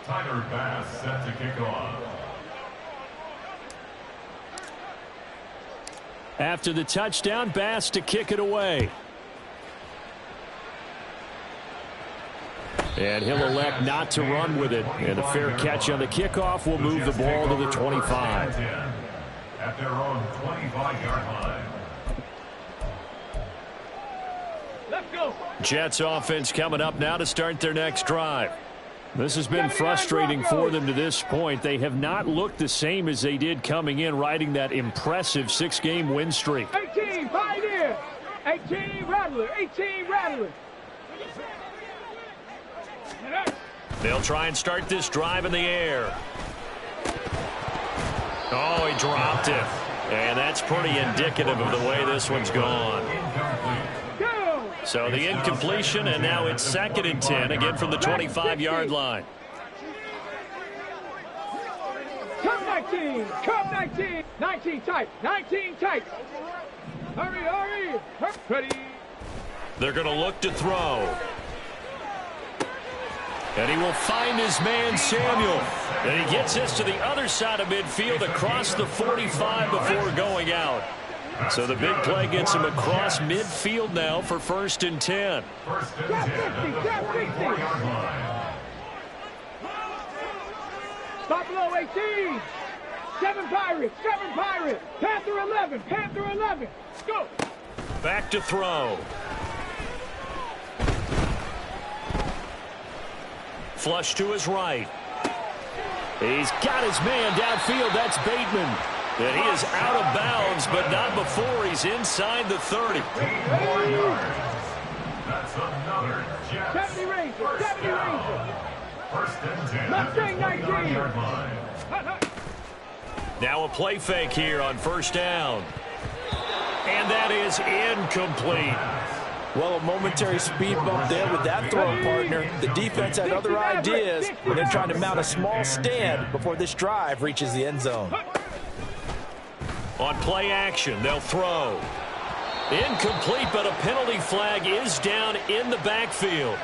Tyler Bass set to kick off. After the touchdown, Bass to kick it away. And he'll elect not to run with it. And a fair catch on the kickoff will move the ball to the 25. At their own 25-yard line. Let's go. Jets offense coming up now to start their next drive. This has been frustrating for them to this point. They have not looked the same as they did coming in, riding that impressive 6-game win streak. 18, Pioneer. 18, Rattler. 18, Rattler. They'll try and start this drive in the air. Oh, he dropped it. And that's pretty indicative of the way this one's gone. So the incompletion, and now it's 2nd and 10, again from the 25-yard line. Come 19, come 19. 19 tight, 19 tight. Hurry, hurry. Ready. They're going to look to throw. And he will find his man, Samuel. And he gets this to the other side of midfield across the 45 before going out. So the big play gets him across midfield now for 1st and 10. Buffalo 18. 7 Pirates, 7 Pirates. Panther 11, Panther 11. Go. Back to throw. Flush to his right. He's got his man downfield. That's Bateman. And he is out of bounds, but not before he's inside the 30. That's another Jets. 70 Ranger, 70 Ranger. 1st and 10. Mustang 19. Now a play fake here on 1st down. And that is incomplete. Well, a momentary speed bump there with that throw partner. The defense had other ideas, but they're trying to mount a small stand before this drive reaches the end zone. On play action, they'll throw. Incomplete, but a penalty flag is down in the backfield.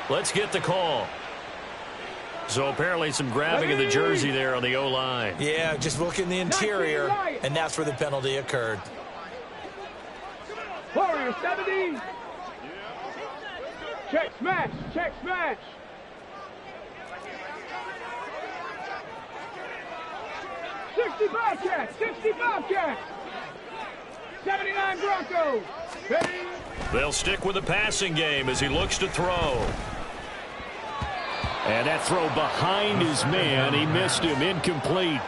Let's get the call. So apparently some grabbing of the jersey there on the O-line. Yeah, just look in the interior, and that's where the penalty occurred. Warrior 70. Check smash, check smash. 65 cats, 65 cats. 79 Broncos. Ready? They'll stick with the passing game as he looks to throw. And that throw behind his man, he missed him, incomplete.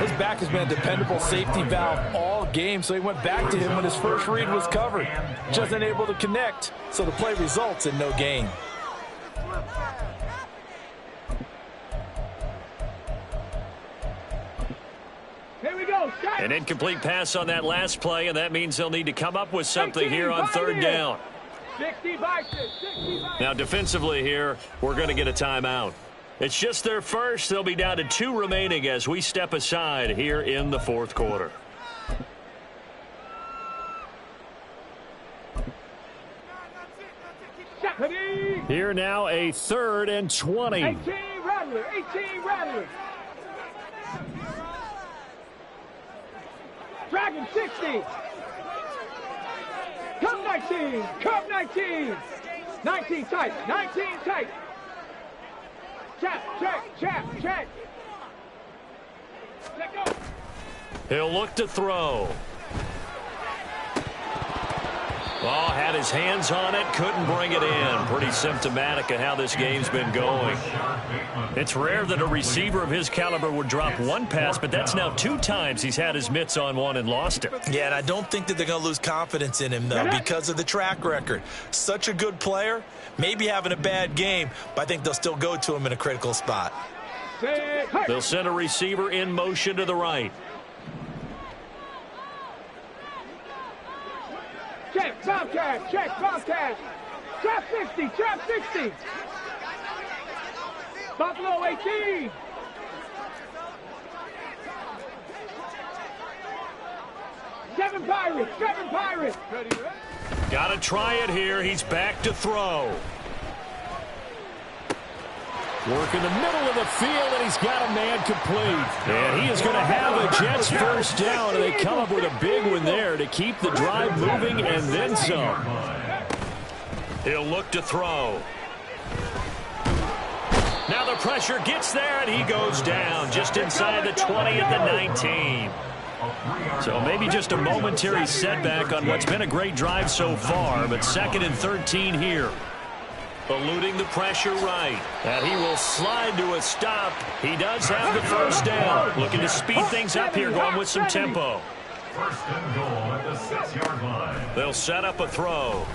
His back has been a dependable safety valve all game, so he went back to him when his first read was covered. Just unable to connect, so the play results in no gain. Here we go. An incomplete pass on that last play, and that means they'll need to come up with something here on 3rd down. 65. Now defensively here, we're going to get a timeout. It's just their first. They'll be down to 2 remaining as we step aside here in the 4th quarter. Here now a 3rd and 20. 18 Rattler, 18 Rattler. Dragon 60. Come 19, come 19. 19 tight, 19 tight. Check, check. Let go. He'll look to throw. Oh, had his hands on it, couldn't bring it in. Pretty symptomatic of how this game's been going. It's rare that a receiver of his caliber would drop one pass, but that's now 2 times he's had his mitts on one and lost it. Yeah, and I don't think that they're going to lose confidence in him, though, because of the track record. Such a good player, maybe having a bad game, but I think they'll still go to him in a critical spot. They'll send a receiver in motion to the right. Check, Bobcat, check, Bobcat. Trap 60, trap 60. Buffalo 18. Seven Pirates. Ready. Got to try it here. He's back to throw. Working the middle of the field, and he's got a man complete. And he is going to have a Jets first down, and they come up with a big one there to keep the drive moving and then some. He'll look to throw. Now the pressure gets there, and he goes down just inside the 20 at the 19. So maybe just a momentary setback on what's been a great drive so far, but 2nd and 13 here. Eluding the pressure right. And he will slide to a stop. He does have the first down. Looking to speed things up here, going with some tempo. First and goal at the 6-yard line. They'll set up a throw.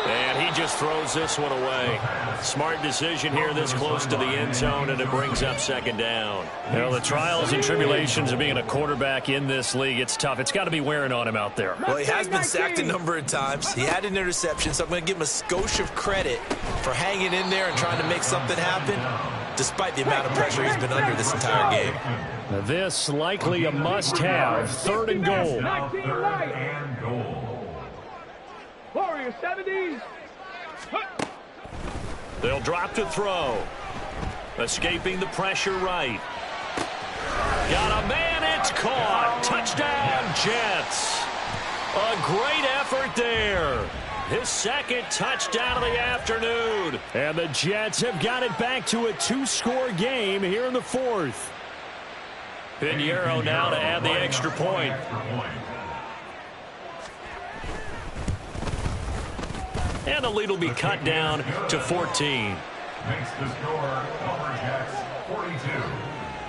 And he just throws this one away. Smart decision here this close to the end zone, and it brings up 2nd down. You know, the trials and tribulations of being a quarterback in this league, it's tough. It's got to be wearing on him out there. Well, he has been sacked a number of times. He had an interception, so I'm going to give him a skosh of credit for hanging in there and trying to make something happen, despite the amount of pressure he's been under this entire game. Now this likely a must-have. 3rd and goal. Now 3rd and goal. Warrior 70s. They'll drop to throw. Escaping the pressure right. Got a man, it's caught. Touchdown, Jets. A great effort there. His 2nd touchdown of the afternoon. And the Jets have got it back to a 2-score game here in the 4th. Pinheiro now to add the extra point. And the lead will be cut down to 14. Makes the score, Lumber Jets 42,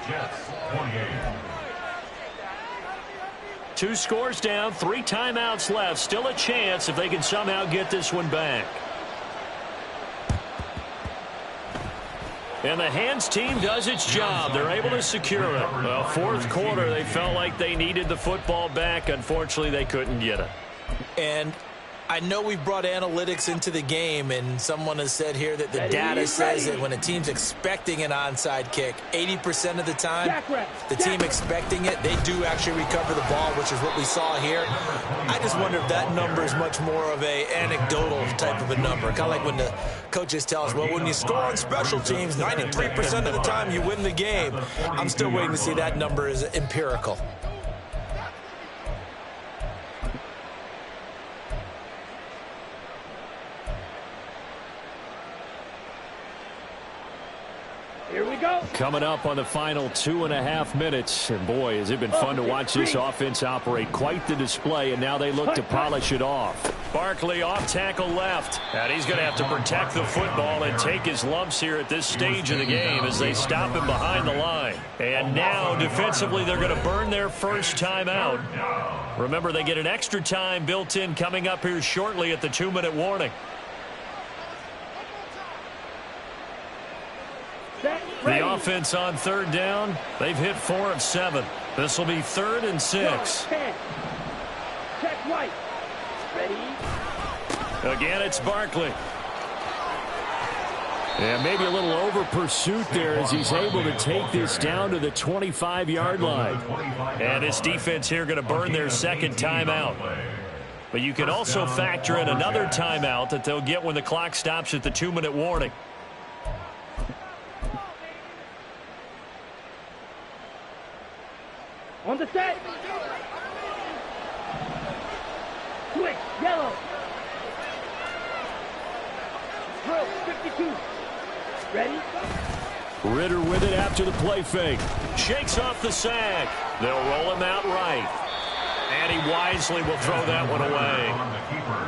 Jets 28. 2 scores down, 3 timeouts left. Still a chance if they can somehow get this one back. And the hands team does its job. They're able to secure it. Well, 4th quarter, they felt like they needed the football back. Unfortunately, they couldn't get it. And I know we've brought analytics into the game, and someone has said here that the data says that when a team's expecting an onside kick, 80% of the time, the team expecting it, they do actually recover the ball, which is what we saw here. I just wonder if that number is much more of a anecdotal type of a number. Kind of like when the coaches tell us, well, when you score on special teams, 93% of the time you win the game. I'm still waiting to see that number is empirical. Here we go. Coming up on the final 2.5 minutes. And boy, has it been fun to watch this offense operate. Quite the display, and now they look to polish it off. Barkley off tackle left. And he's going to have to protect the football and take his lumps here at this stage of the game as they stop him behind the line. And now, defensively, they're going to burn their first timeout. Remember, they get an extra time built in coming up here shortly at the 2-minute warning. The offense on 3rd down, they've hit 4 of 7. This will be 3rd and 6. Check right. Ready. Again, it's Barkley. And maybe a little over pursuit there as he's able to take this down to the 25-yard line. And this defense here going to burn their 2nd timeout. But you can also factor in another timeout that they'll get when the clock stops at the 2-minute warning. On the set. Switch, yellow. Drill, 52. Ready? Ritter with it after the play fake. Shakes off the sack. They'll roll him out right. And he wisely will throw that one away.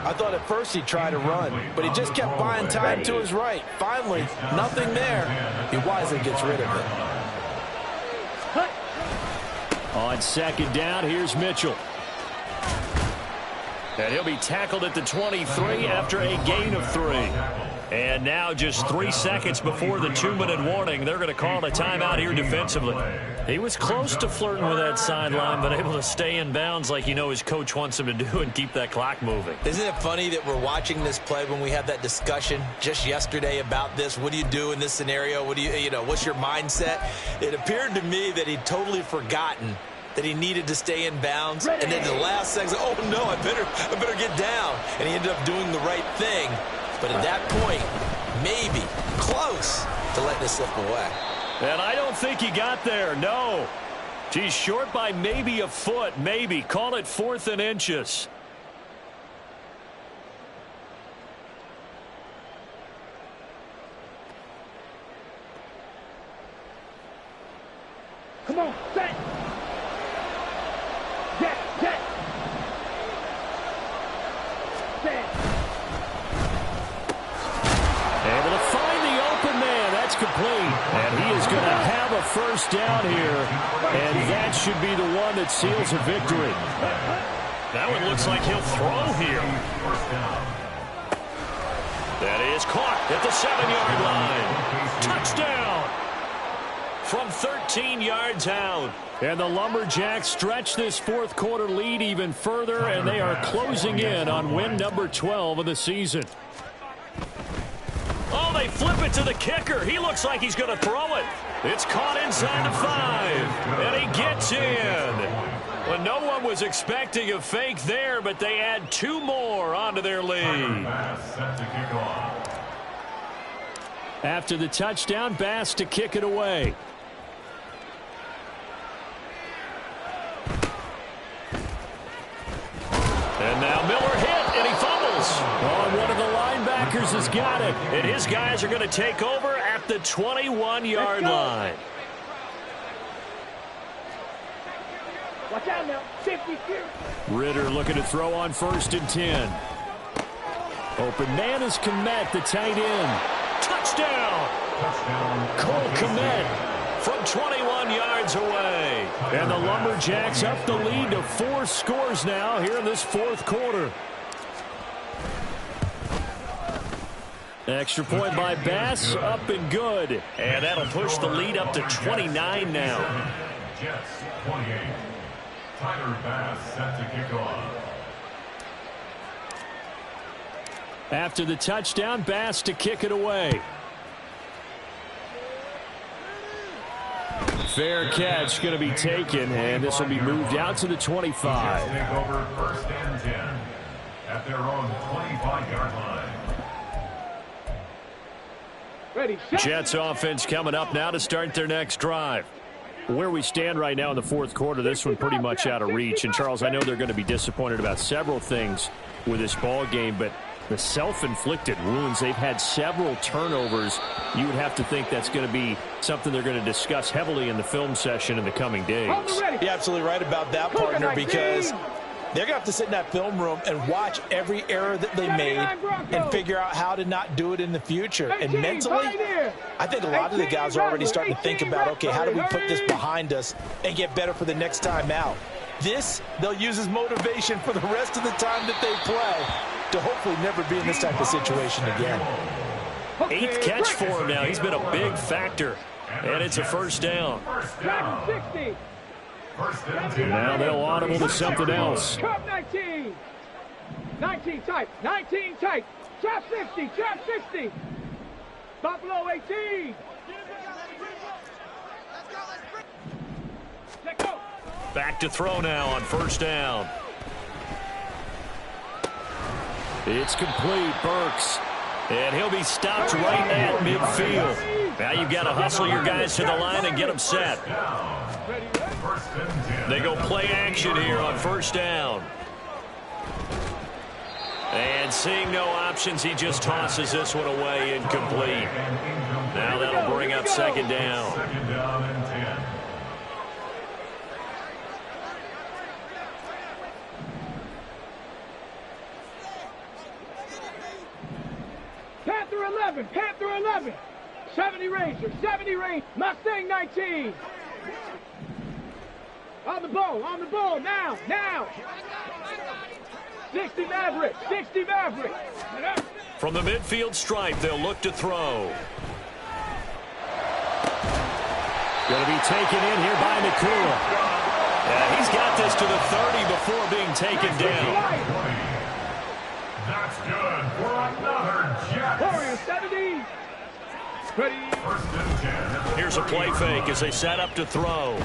I thought at first he tried to run, but he just kept buying time to his right. Finally, nothing there. He wisely gets rid of it. On 2nd down, here's Mitchell. And he'll be tackled at the 23 after a gain of 3. And now just 3 seconds before the 2-minute warning, they're going to call a timeout here defensively. He was close to flirting with that sideline, but able to stay in bounds like you know his coach wants him to do and keep that clock moving. Isn't it funny that we're watching this play when we had that discussion just yesterday about this? What do you do in this scenario? What do you know, what's your mindset? It appeared to me that he'd totally forgotten that he needed to stay in bounds. And then the last second, oh no, I better get down. And he ended up doing the right thing. But at that point, maybe close to letting it slip away. And I don't think he got there, no. He's short by maybe a foot, maybe. Call it 4th and inches. Come on, set. Set, set. Set. Able to find the open man. That's complete. And he is going to have a first down here. And that should be the one that seals a victory. That one looks like he'll throw here. That is caught at the 7-yard line. Touchdown. From 13 yards out. And the Lumberjacks stretch this fourth quarter lead even further, and they are closing in on win number 12 of the season. Oh, they flip it to the kicker. He looks like he's going to throw it. It's caught inside the 5, and he gets in. Well, no one was expecting a fake there, but they add 2 more onto their lead. After the touchdown, Bass to kick it away. And now Miller hit, and he fumbles. Oh, one of the linebackers has got it. And his guys are going to take over at the 21-yard line. Watch out now. 50. Ritter looking to throw on 1st and 10. Open man is Kmet, the tight end. Touchdown! Cole Kmet from 21 yards away. And the Lumberjacks up the lead to 4 scores now here in this fourth quarter. Extra point by Bass, up and good. And that'll push the lead up to 29 now. Jets 28. Tyler Bass set to kick off. After the touchdown, Bass to kick it away. Fair catch going to be taken, and this will be moved out to the 25. Jets take over 1st and 10 at their own 25-yard line. Ready, Jets offense coming up now to start their next drive. Where we stand right now in the fourth quarter, this one pretty much out of reach. And, Charles, I know they're going to be disappointed about several things with this ball game, but the self-inflicted wounds, they've had several turnovers. You would have to think that's going to be something they're going to discuss heavily in the film session in the coming days. You're absolutely right about that, partner, because they're going to have to sit in that film room and watch every error that they made and figure out how to not do it in the future. And mentally, I think a lot of the guys are already starting to think about, okay, how do we put this behind us and get better for the next time out? This, they'll use as motivation for the rest of the time that they play to hopefully never be in this type of situation again. 8th catch for him now. He's been a big factor. And it's a first down. Now they'll audible to something else. Trap 19. 19 tight. 19 tight. Trap 60. Trap 60. Buffalo 18. Let go. Back to throw now on 1st down. It's complete. Burks. And he'll be stopped right at midfield. Now you've got to hustle your guys to the line and get them set. They go play action here on 1st down. And seeing no options, he just tosses this one away incomplete. Now that'll bring up 2nd down. 2nd down and 10. Panther 11. Panther 11. 70 Ranger. 70 Ranger. Mustang 19. On the ball, now. 60 Maverick, 60 Maverick. From the midfield stripe, they'll look to throw. Going to be taken in here by McCool. Yeah, he's got this to the 30 before being taken down. That's good for another Jets. Warrior 70. Ready. 1st and 10. Here's a play fake as they set up to throw.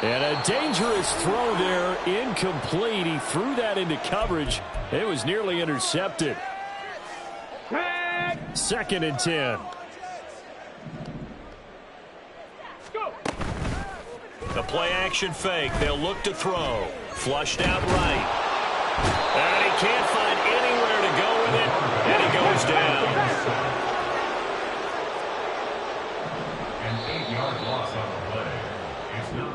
And a dangerous throw there, incomplete. He threw that into coverage. It was nearly intercepted. 2nd and 10. Go. The play-action fake. They'll look to throw. Flushed out right. And he can't find anywhere to go with it. And he goes down. An 8-yard loss on the play. It's no.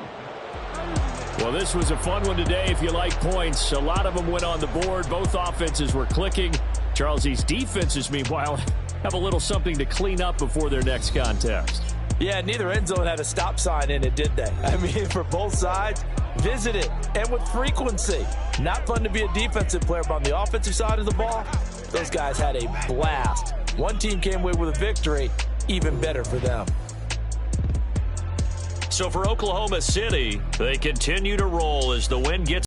Well, this was a fun one today if you like points. A lot of them went on the board. Both offenses were clicking. Charles, these defenses, meanwhile, have a little something to clean up before their next contest. Yeah, neither end zone had a stop sign in it, did they? I mean, for both sides, visit it, and with frequency. Not fun to be a defensive player, but on the offensive side of the ball, those guys had a blast. One team came away with a victory, even better for them. So for Oklahoma City, they continue to roll as the win gets